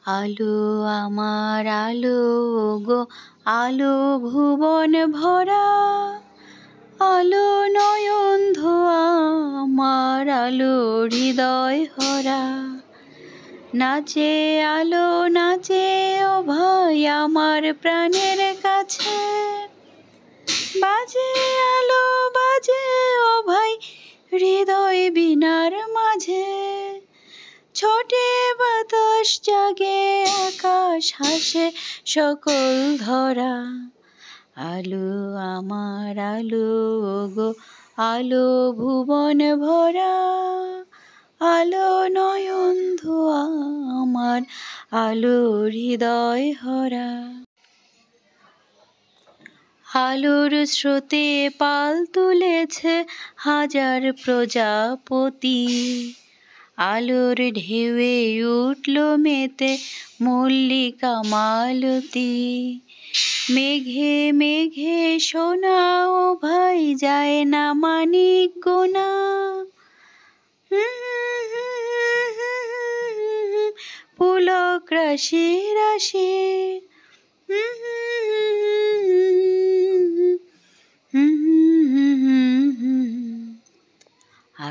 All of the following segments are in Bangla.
আলো আমার আলো গো, আলো ভুবন ভরা, আলো নয়ন ধোয়া আমার, আলো হৃদয় ভরা। নাচে আলো নাচে ও ভাই আমার প্রাণের কাছে, বাজে আলো বাজে ও ভাই হৃদয় বীণার মাঝে। ছোটে বাতাস জাগে আকাশ হাসে সকল ধরা। আলো আমার আলো গো, আলো ভুবন ভরা, আলো নয়ন ধোয়া আমার, আলো হৃদয় ভরা। আলোর স্রোতে পাল তুলেছে হাজার প্রজাপতি, আলোর ঢেউয়ে উঠল মেতে মল্লিকা মালতী। মেঘে মেঘে সোনা ও ভাই যায় না মানিক গোনা, পুলক রাশি রাশি।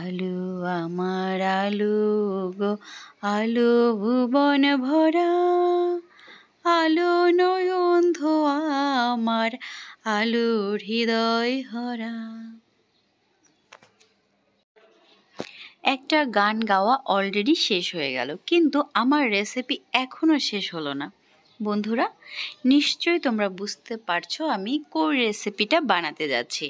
আলো আমার আলো গো, আলো ভুবন ভরা, আলো নয়ন ধোয়া আমার, আলো হৃদয় ভরা। একটা গান গাওয়া অলরেডি শেষ হয়ে গেল, কিন্তু আমার রেসিপি এখনও শেষ হলো না। বন্ধুরা, নিশ্চয়ই তোমরা বুঝতে পারছো আমি কোন রেসিপিটা বানাতে যাচ্ছি।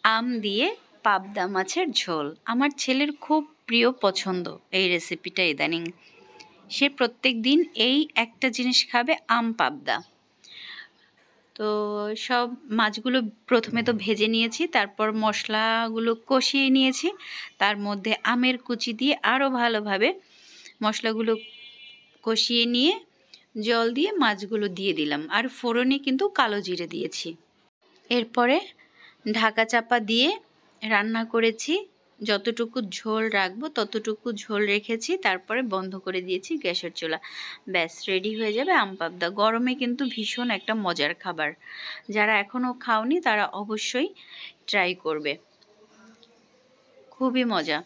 আম দিয়ে পাবদা মাছের ঝোল। আমার ছেলের খুব প্রিয় পছন্দ এই রেসিপিটা। ইদানিং সে প্রত্যেক দিন এই একটা জিনিস খাবে, আম পাবদা। তো সব মাছগুলো প্রথমে তো ভেজে নিয়েছি, তারপর মশলাগুলো কষিয়ে নিয়েছি, তার মধ্যে আমের কুচি দিয়ে আরও ভালোভাবে মশলাগুলো কষিয়ে নিয়ে জল দিয়ে মাছগুলো দিয়ে দিলাম, আর ফোড়নে কিন্তু কালো জিরে দিয়েছি। এরপরে ঢাকা চাপা দিয়ে রান্না করেছি, যতটুকু ঝোল রাখবো ততটুকু ঝোল রেখেছি, তারপরে বন্ধ করে দিয়েছি গ্যাসের চুলা। ব্যাস রেডি হয়ে যাবে আম পাবদা। গরমে কিন্তু ভীষণ একটা মজার খাবার, যারা এখনও খাওনি তারা অবশ্যই ট্রাই করবে, খুবই মজা।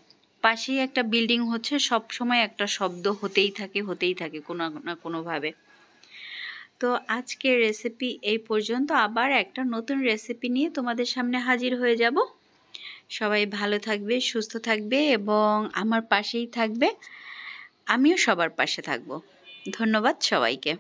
পাশেই একটা বিল্ডিং হচ্ছে, সব সময় একটা শব্দ হতেই থাকে কোনো না কোনোভাবে। তো আজকের রেসিপি এই পর্যন্ত, আবার একটা নতুন রেসিপি নিয়ে তোমাদের সামনে হাজির হয়ে যাব। সবাই ভালো থাকবে, সুস্থ থাকবে এবং আমার পাশেই থাকবে। আমিও সবার পাশে থাকব। ধন্যবাদ সবাইকে।